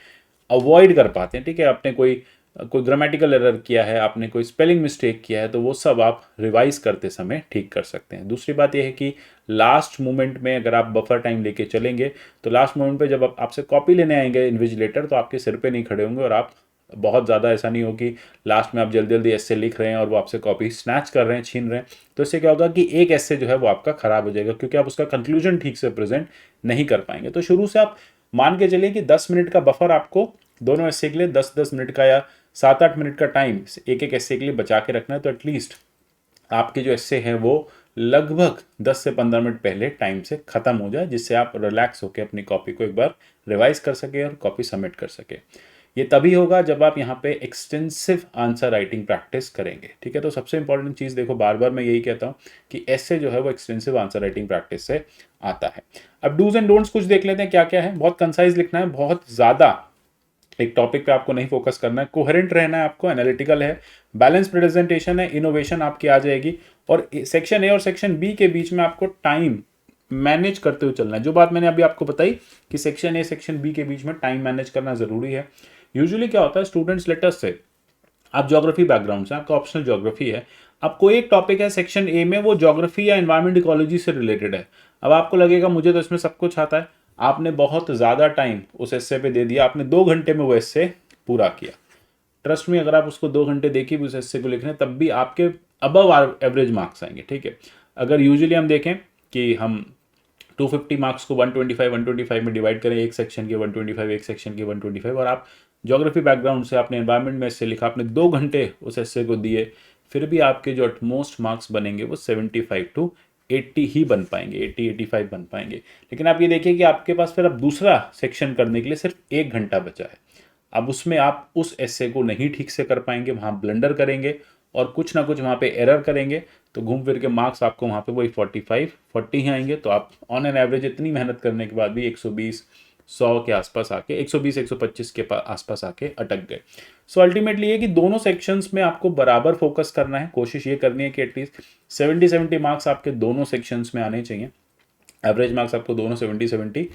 अवॉइड कर पाते हैं, ठीक है। आपने कोई ग्रामेटिकल एरर किया है, आपने कोई स्पेलिंग मिस्टेक किया है, तो वो सब आप रिवाइज करते समय ठीक कर सकते हैं। दूसरी बात यह है कि लास्ट मोमेंट में अगर आप बफर टाइम लेके चलेंगे, तो लास्ट मोमेंट पे जब आपसे कॉपी लेने आएंगे इन्विजिलेटर, तो आपके सिर पे नहीं खड़े होंगे, और आप बहुत ज़्यादा ऐसा नहीं हो कि लास्ट में आप जल्दी जल्दी एस्से लिख रहे हैं और वो आपसे कॉपी स्नैच कर रहे हैं, छीन रहे हैं। तो इससे क्या होगा कि एक एस्से जो है वो आपका खराब हो जाएगा, क्योंकि आप उसका कंक्लूजन ठीक से प्रेजेंट नहीं कर पाएंगे। तो शुरू से आप मान के चलिए कि 10 मिनट का बफर आपको दोनों एस्से के लिए 10-10 मिनट का या 7-8 मिनट का टाइम एक एक एस्से के लिए बचा के रखना है। तो एटलीस्ट आपके जो एस्से हैं वो लगभग 10 से 15 मिनट पहले टाइम से ख़त्म हो जाए, जिससे आप रिलैक्स होकर अपनी कॉपी को एक बार रिवाइज कर सके और कॉपी सबमिट कर सके। ये तभी होगा जब आप यहाँ पे एक्सटेंसिव आंसर राइटिंग प्रैक्टिस करेंगे। ठीक है, तो सबसे इंपॉर्टेंट चीज़ देखो, बार बार मैं यही कहता हूँ कि ऐसे जो है वो एक्सटेंसिव आंसर राइटिंग प्रैक्टिस से आता है। अब डूज एंड डोंट्स कुछ देख लेते हैं क्या क्या है। बहुत कंसाइज लिखना है, बहुत ज़्यादा एक टॉपिक पे आपको नहीं फोकस करना है, कोहेरेंट रहना है आपको, एनालिटिकल है, बैलेंस प्रेजेंटेशन है, इनोवेशन आपकी आ जाएगी, और सेक्शन ए और सेक्शन बी के बीच में आपको टाइम मैनेज करते हुए चलना है। जो बात मैंने अभी आपको बताई कि सेक्शन ए सेक्शन बी के बीच में टाइम मैनेज करना जरूरी है। यूजुअली क्या होता है, स्टूडेंट्स लेटर्स से आप ज्योग्राफी बैकग्राउंड से, आपका ऑप्शनल ज्योग्राफी है, आपको एक टॉपिक है सेक्शन ए में, वो ज्योग्राफी या एनवायरमेंट इकोलॉजी से रिलेटेड है। अब आपको लगेगा मुझे तो इसमें सब कुछ आता है, आपने बहुत ज़्यादा टाइम उस एस्से पे दे दिया, आपने 2 घंटे में वो एस्से पूरा किया। ट्रस्ट में, अगर आप उसको 2 घंटे देखिए भी उस एस्से को लिखने, तब भी आपके अबव एवरेज मार्क्स आएंगे। ठीक है, अगर यूजुअली हम देखें कि हम 250 मार्क्स को 125 में डिवाइड करें, एक सेक्शन के 125, एक सेक्शन के 125, और आप ज्योग्राफी बैकग्राउंड से आपने एनवायरनमेंट में एस्से लिखा, आपने 2 घंटे उस एस्से को दिए, फिर भी आपके जो एटमोस्ट मार्क्स बनेंगे वो 75 टू 80 ही बन पाएंगे, 80-85 बन पाएंगे। लेकिन आप ये देखिए कि आपके पास फिर अब दूसरा सेक्शन करने के लिए सिर्फ 1 घंटा बचा है। अब उसमें आप उस एस्से को नहीं ठीक से कर पाएंगे, वहाँ ब्लंडर करेंगे और कुछ ना कुछ वहाँ पे एरर करेंगे, तो घूम फिर के मार्क्स आपको वहाँ पे वही 40 ही आएंगे। तो आप ऑन एन एवरेज इतनी मेहनत करने के बाद भी 120 100 के आसपास आके 120 125 के आसपास आके अटक गए। सो अल्टीमेटली ये कि दोनों सेक्शंस में आपको बराबर फोकस करना है, कोशिश ये करनी है कि एटलीस्ट 70 मार्क्स आपके दोनों सेक्शंस में आने चाहिए। एवरेज मार्क्स आपको दोनों 70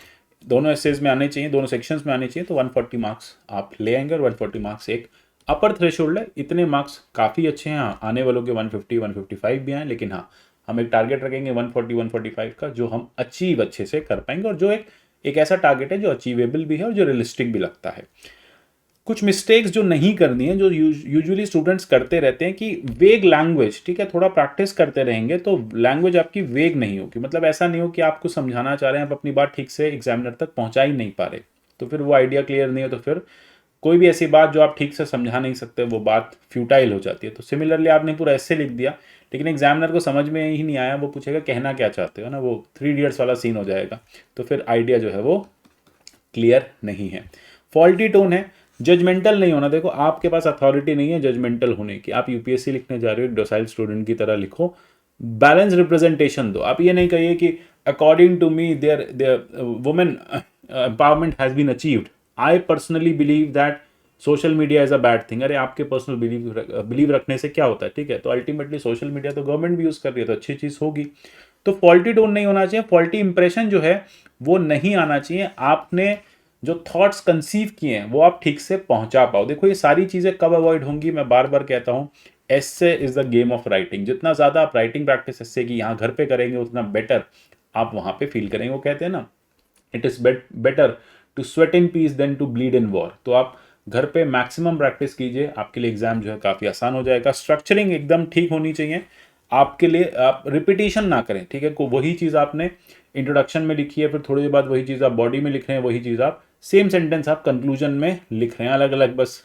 दोनों एसेज में आने चाहिए, दोनों सेक्शंस में आने चाहिए, तो 140 मार्क्स आप ले आएंगे। और 140 मार्क्स एक अपर थ्रेशोल्ड है, इतने मार्क्स काफ़ी अच्छे हैं। हाँ, आने वालों के 150 155 भी आए, लेकिन हाँ, हम एक टारगेट रखेंगे 140 145 का, जो हम अचीव अच्छे से कर पाएंगे, और जो एक ऐसा टारगेट है जो अचीवेबल भी है और जो रियलिस्टिक भी लगता है। कुछ मिस्टेक्स जो नहीं करनी है, जो यूजुअली स्टूडेंट्स करते रहते हैं कि वेग लैंग्वेज, ठीक है, थोड़ा प्रैक्टिस करते रहेंगे तो लैंग्वेज आपकी वेग नहीं होगी। मतलब ऐसा नहीं हो कि आपको समझाना चाह रहे हैं, आप अपनी बात ठीक से एग्जामिनर तक पहुंचा ही नहीं पा रहे, तो फिर वो आइडिया क्लियर नहीं हो, तो फिर कोई भी ऐसी बात जो आप ठीक से समझा नहीं सकते, वो बात फ्यूटाइल हो जाती है। तो सिमिलरली आपने पूरा ऐसे लिख दिया, लेकिन एग्जामिनर को समझ में ही नहीं आया, वो पूछेगा कहना क्या चाहते हो ना, वो 3 इडियट्स वाला सीन हो जाएगा, तो फिर आइडिया जो है वो क्लियर नहीं है। फॉल्टी टोन है, जजमेंटल नहीं होना। देखो, आपके पास अथॉरिटी नहीं है जजमेंटल होने की, आप यूपीएससी लिखने जा रहे हो, एक डोसाइल स्टूडेंट की तरह लिखो, बैलेंस रिप्रेजेंटेशन दो। आप ये नहीं कहिए कि according to me there women empowerment has been achieved, I personally believe that social media is a bad thing. अरे आपके पर्सनल बिलीव रखने से क्या होता है? ठीक है, तो अल्टीमेटली सोशल मीडिया तो गवर्नमेंट भी यूज कर रही है, तो अच्छी चीज होगी। तो फॉल्टी टोन नहीं होना चाहिए, फॉल्टी इंप्रेशन जो है वो नहीं आना चाहिए। आपने जो थॉट्स कंसीव किए हैं वो आप ठीक से पहुंचा पाओ। देखो, ये सारी चीजें कब अवॉइड होंगी, मैं बार बार कहता हूं, essay is the game of writing. जितना ज्यादा आप राइटिंग प्रैक्टिस एस्से की यहाँ घर पे करेंगे, उतना बेटर आप वहां पे फील करेंगे। वो कहते हैं ना, it is better to sweat in peace than to bleed in war. तो आप घर पे मैक्सिमम प्रैक्टिस कीजिए, आपके लिए एग्जाम जो है काफी आसान हो जाएगा। स्ट्रक्चरिंग एकदम ठीक होनी चाहिए आपके लिए, आप रिपीटिशन ना करें। ठीक है, को वही चीज आपने इंट्रोडक्शन में लिखी है, फिर थोड़ी देर बाद वही चीज आप बॉडी में लिख रहे हैं, वही चीज आप सेम सेंटेंस आप कंक्लूजन में लिख रहे हैं, अलग अलग बस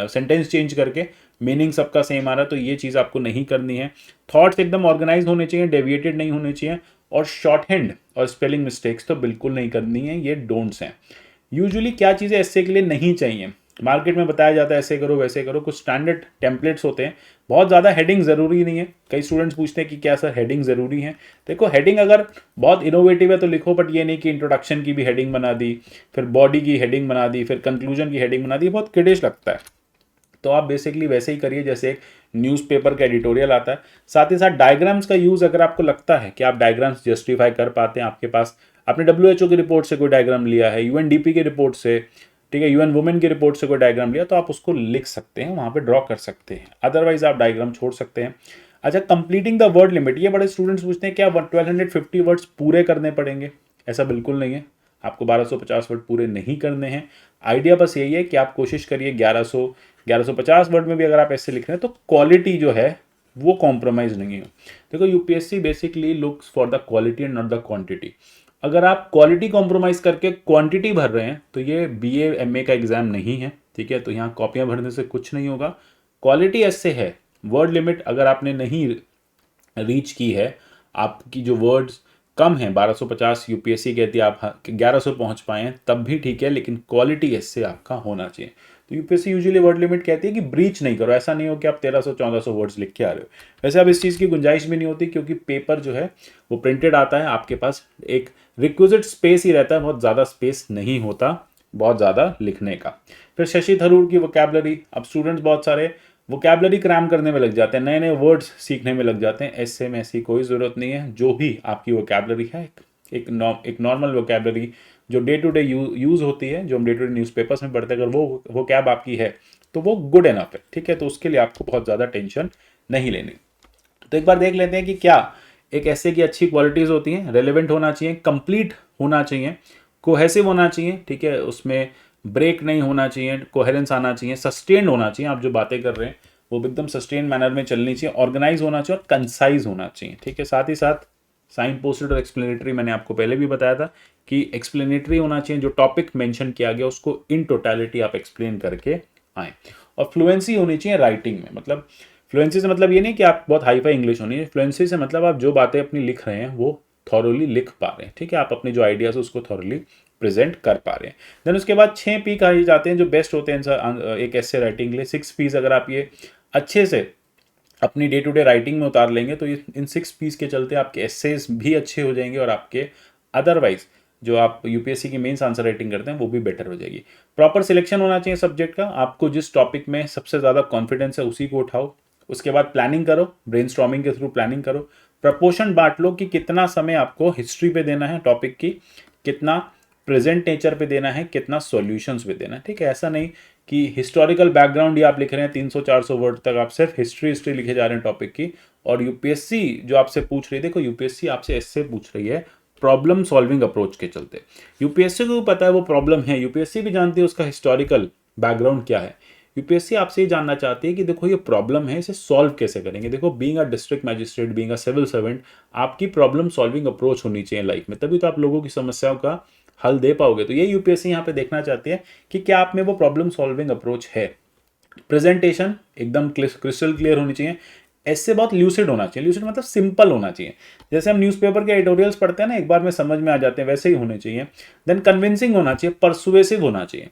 सेंटेंस चेंज करके, मीनिंग सबका सेम आ रहा है। तो ये चीज़ आपको नहीं करनी है। थॉट्स एकदम ऑर्गेनाइज होने चाहिए, डेविएटेड नहीं होने चाहिए, और शॉर्ट हैंड और स्पेलिंग मिस्टेक्स तो बिल्कुल नहीं करनी है। ये डोंट्स हैं। यूजुअली क्या चीज़ें ऐसे के लिए नहीं चाहिए, मार्केट में बताया जाता है ऐसे करो वैसे करो, कुछ स्टैंडर्ड टेम्पलेट्स होते हैं। बहुत ज़्यादा हेडिंग ज़रूरी नहीं है। कई स्टूडेंट्स पूछते हैं कि क्या सर हेडिंग ज़रूरी है? देखो, हेडिंग अगर बहुत इनोवेटिव है तो लिखो, बट ये नहीं कि इंट्रोडक्शन की भी हेडिंग बना दी, फिर बॉडी की हेडिंग बना दी, फिर कंक्लूजन की हेडिंग बना दी, बहुत किडिश लगता है। तो आप बेसिकली वैसे ही करिए जैसे एक न्यूज़पेपर का एडिटोरियल आता है। साथ ही साथ डायग्राम्स का यूज़, अगर आपको लगता है कि आप डायग्राम्स जस्टिफाई कर पाते हैं, आपके पास आपने WHO की रिपोर्ट से कोई डायग्राम लिया है, UNDP की रिपोर्ट से, ठीक है, UN वुमेन की रिपोर्ट से कोई डायग्राम लिया, तो आप उसको लिख सकते हैं, वहाँ पे ड्रॉ कर सकते हैं। अदरवाइज आप डायग्राम छोड़ सकते हैं। अच्छा, कंप्लीटिंग द वर्ड लिमिट, ये बड़े स्टूडेंट्स पूछते हैं क्या 1250 वर्ड्स पूरे करने पड़ेंगे? ऐसा बिल्कुल नहीं है, आपको 1250 वर्ड पूरे नहीं करने हैं। आइडिया बस यही है कि आप कोशिश करिए 1150 वर्ड में भी अगर आप ऐसे लिख रहे हैं तो क्वालिटी जो है वो कॉम्प्रोमाइज नहीं हो। देखो, UPSC basically looks for the quality and not the quantity. अगर आप क्वालिटी कॉम्प्रोमाइज करके क्वांटिटी भर रहे हैं तो ये BA MA का एग्जाम नहीं है। ठीक है, तो यहाँ कॉपियां भरने से कुछ नहीं होगा। क्वालिटी ऐसे है, वर्ड लिमिट अगर आपने नहीं रीच की है, आपकी जो वर्ड्स कम है 1250 यूपीएससी कहती है आप 1100 पहुंच पाए हैं तब भी ठीक है, लेकिन क्वालिटी इससे आपका होना चाहिए। तो यूपीएससी यूजुअली वर्ड लिमिट कहती है कि ब्रीच नहीं करो, ऐसा नहीं हो कि आप 1300 1400 वर्ड्स लिख के आ रहे हो। वैसे अब इस चीज़ की गुंजाइश भी नहीं होती क्योंकि पेपर जो है वो प्रिंटेड आता है, आपके पास एक रिक्विजिट स्पेस ही रहता है, बहुत ज़्यादा स्पेस नहीं होता बहुत ज़्यादा लिखने का। फिर शशि थरूर की वोकैबलरी, अब स्टूडेंट्स बहुत सारे वोकैबलरी क्रैम करने में लग जाते हैं, नए नए वर्ड्स सीखने में लग जाते हैं। ऐसे में ऐसी कोई ज़रूरत नहीं है। जो भी आपकी वोकैबलरी है, एक नॉर्मल वोकैबलरी जो डे टू डे यूज़ होती है, जो हम डे टू डे न्यूज़पेपर्स में पढ़ते हैं, अगर वो कैब आपकी है तो वो गुड एनफ है, ठीक है। तो उसके लिए आपको बहुत ज़्यादा टेंशन नहीं लेनी। तो एक बार देख लेते हैं कि क्या एक ऐसे की अच्छी क्वालिटीज़ होती हैं। रेलेवेंट होना चाहिए, कंप्लीट होना चाहिए, कोहेसिव होना चाहिए, ठीक है, उसमें ब्रेक नहीं होना चाहिए, कोहेरेंस आना चाहिए, सस्टेन्ड होना चाहिए, आप जो बातें कर रहे हैं वो एकदम सस्टेन मैनर में चलनी चाहिए, ऑर्गेनाइज होना चाहिए और कंसाइज होना चाहिए, ठीक है। साथ ही साथ साइन पोस्टेड और एक्सप्लेनेटरी, मैंने आपको पहले भी बताया था कि एक्सप्लेनेटरी होना चाहिए, जो टॉपिक मेंशन किया गया उसको इन टोटलिटी आप एक्सप्लेन करके आए। और फ्लुएंसी होनी चाहिए राइटिंग में, मतलब फ्लुएंसी से मतलब ये नहीं कि आप बहुत हाई फाई इंग्लिश होनी है, फ्लुएंसी से मतलब आप जो बातें अपनी लिख रहे हैं वो थॉरोली लिख पा रहे हैं, ठीक है, आप अपने जो आइडियाज है उसको थॉरोली प्रेजेंट कर पा रहे हैं। देन उसके बाद 6 P कहे जाते हैं जो बेस्ट होते हैं एक ऐसे राइटिंग के लिए। 6 Ps अगर आप ये अच्छे से अपनी डे टू डे राइटिंग में उतार लेंगे तो ये इन 6 Ps के चलते आपके एसेज भी अच्छे हो जाएंगे और आपके अदरवाइज जो आप यूपीएससी की मेंस आंसर राइटिंग करते हैं वो भी बेटर हो जाएगी। प्रॉपर सिलेक्शन होना चाहिए सब्जेक्ट का, आपको जिस टॉपिक में सबसे ज़्यादा कॉन्फिडेंस है उसी को उठाओ। उसके बाद प्लानिंग करो, ब्रेनस्टॉर्मिंग के थ्रू प्लानिंग करो। प्रपोर्शन बांट लो कि कितना समय आपको हिस्ट्री पे देना है टॉपिक की, कितना प्रेजेंट नेचर पे देना है, कितना सॉल्यूशंस पे देना है, ठीक है। ऐसा नहीं कि हिस्टोरिकल बैकग्राउंड ही आप लिख रहे हैं 300-400 वर्ड तक, आप सिर्फ हिस्ट्री लिखे जा रहे हैं टॉपिक की, और यूपीएससी जो आपसे पूछ रही है, देखो यूपीएससी आपसे ऐसे पूछ रही है प्रॉब्लम सॉल्विंग अप्रोच के चलते। यूपीएससी को पता है वो प्रॉब्लम है, यूपीएससी भी जानती है उसका हिस्टोरिकल बैकग्राउंड क्या है। यूपीएससी आपसे ये जानना चाहती है कि देखो ये प्रॉब्लम है, इसे सॉल्व कैसे करेंगे। देखो being a district magistrate, being a civil servant, आपकी प्रॉब्लम सॉल्विंग अप्रोच होनी चाहिए लाइफ में, तभी तो आप लोगों की समस्याओं का हल दे पाओगे। तो ये यूपीएससी यहाँ पे देखना चाहती है कि क्या आप में वो प्रॉब्लम सॉल्विंग अप्रोच है। प्रेजेंटेशन एकदम क्रिस्टल क्लियर होनी चाहिए। ऐसे बहुत ल्यूसिड होना चाहिए, ल्यूसिड मतलब सिंपल होना चाहिए। जैसे हम न्यूज़पेपर के एडिटोरियल्स पढ़ते हैं ना, एक बार में समझ में आ जाते हैं, वैसे ही होने चाहिए। देन कन्विंसिंग होना चाहिए, परसुएसिव होना चाहिए।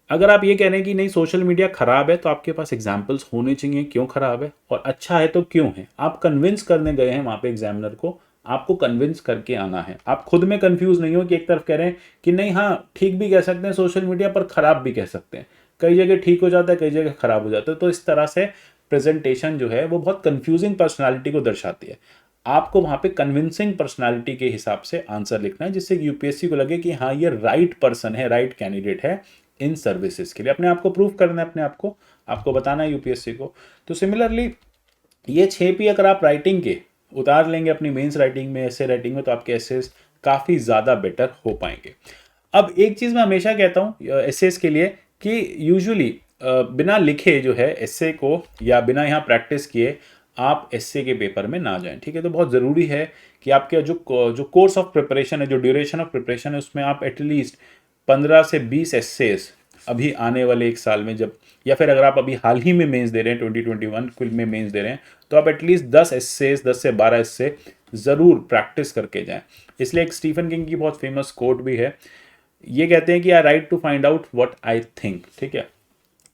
अगर आप ये कह रहे हैं कि नहीं सोशल मीडिया खराब है तो आपके पास एग्जाम्पल्स होने चाहिए क्यों खराब है, और अच्छा है तो क्यों है। आप कन्विंस करने गए हैं वहां पे एग्जामिनर को, आपको कन्विंस करके आना है। आप खुद में कंफ्यूज नहीं हो कि एक तरफ कह रहे हैं कि नहीं हाँ ठीक भी कह सकते हैं सोशल मीडिया पर, खराब भी कह सकते हैं, कई जगह ठीक हो जाता है कई जगह खराब हो जाता है। तो इस तरह से प्रेजेंटेशन जो है वो बहुत कंफ्यूजिंग पर्सनालिटी को दर्शाती है। आपको वहां पे कन्विंसिंग पर्सनालिटी के हिसाब से आंसर लिखना है, जिससे यूपीएससी को लगे कि हाँ ये राइट पर्सन है, राइट कैंडिडेट है इन सर्विसेज के लिए। अपने आप को प्रूव करना है, अपने आप को आपको बताना है यूपीएससी को। तो सिमिलरली ये 6 P अगर आप राइटिंग के उतार लेंगे अपनी मेंस राइटिंग में, ऐसे राइटिंग में, तो आपके एसेस काफ़ी ज़्यादा बेटर हो पाएंगे। अब एक चीज़ मैं हमेशा कहता हूँ एसेस के लिए कि यूजुअली बिना लिखे जो है एसे को, या बिना यहाँ प्रैक्टिस किए आप एसे के पेपर में ना जाएं, ठीक है। तो बहुत ज़रूरी है कि आपके जो कोर्स ऑफ प्रिपरेशन है, जो ड्यूरेशन ऑफ प्रिपरेशन है, उसमें आप एटलीस्ट 15 से 20 एसेस अभी आने वाले एक साल में, जब या फिर अगर आप अभी हाल ही में मेंस दे रहे हैं 2021 क्विल में मेंस दे रहे हैं, तो आप एटलीस्ट 10 एसेस, 10 से 12 एसे ज़रूर प्रैक्टिस करके जाएं। इसलिए एक स्टीफन किंग की बहुत फेमस कोट भी है, ये कहते हैं कि I write to find out what I think, ठीक है।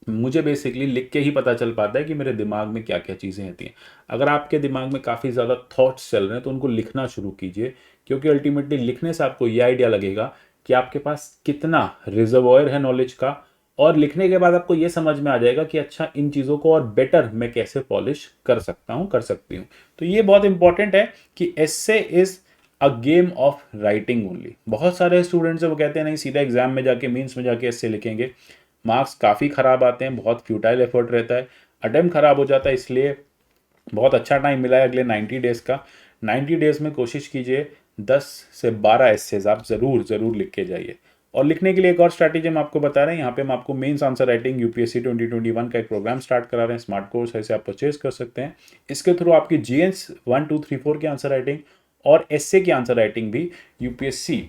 मुझे बेसिकली लिख के ही पता चल पाता है कि मेरे दिमाग में क्या क्या चीज़ें होती हैं। अगर आपके दिमाग में काफ़ी ज़्यादा थॉट्स चल रहे हैं तो उनको लिखना शुरू कीजिए, क्योंकि अल्टीमेटली लिखने से आपको ये आइडिया लगेगा कि आपके पास कितना रिजर्वॉयर है नॉलेज का, और लिखने के बाद आपको ये समझ में आ जाएगा कि अच्छा इन चीज़ों को और बेटर मैं कैसे पॉलिश कर सकता हूँ, कर सकती हूँ। तो ये बहुत इंपॉर्टेंट है कि essay is a game of writing only. बहुत सारे स्टूडेंट्स हैं वो कहते हैं नहीं सीधा एग्जाम में जाके, मीन्स में जाके एस्से लिखेंगे, मार्क्स काफ़ी ख़राब आते हैं, बहुत फ्यूटाइल एफर्ट रहता है, अटेम्प्ट ख़राब हो जाता है। इसलिए बहुत अच्छा टाइम मिला है अगले 90 डेज़ का। 90 डेज़ में कोशिश कीजिए 10 से 12 एस्सेज आप ज़रूर लिख के जाइए। और लिखने के लिए एक और स्ट्रैटेजी हम आपको बता रहे हैं, यहाँ पे हम आपको मेंस आंसर राइटिंग यूपीएससी 2021 का एक प्रोग्राम स्टार्ट करा रहे हैं, स्मार्ट कोर्स है, इसे आप परचेज कर सकते हैं। इसके थ्रू आपकी जीएस 1 2 3 4 की आंसर राइटिंग और एसए की आंसर राइटिंग भी यूपीएससी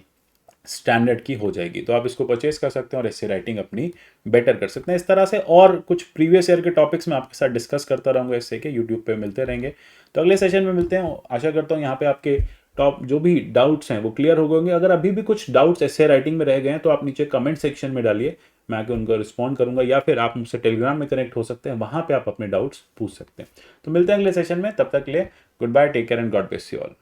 स्टैंडर्ड की हो जाएगी। तो आप इसको परचेज कर सकते हैं और एसे राइटिंग अपनी बेटर कर सकते हैं। इस तरह से और कुछ प्रीवियस ईयर के टॉपिक्स मैं आपके साथ डिस्कस करता रहूँगा एसे के, यूट्यूब पे मिलते रहेंगे। तो अगले सेशन में मिलते हैं। आशा करता हूँ यहाँ पे आपके टॉप जो भी डाउट्स हैं वो क्लियर हो गए होंगे। अगर अभी भी कुछ डाउट्स एसे राइटिंग में रह गए हैं तो आप नीचे कमेंट सेक्शन में डालिए, मैं आके उनको रिस्पॉन्ड करूंगा, या फिर आप मुझसे टेलीग्राम में कनेक्ट हो सकते हैं, वहाँ पे आप अपने डाउट्स पूछ सकते हैं। तो मिलते हैं अगले सेशन में, तब तक के लिए goodbye, take care and God bless you all.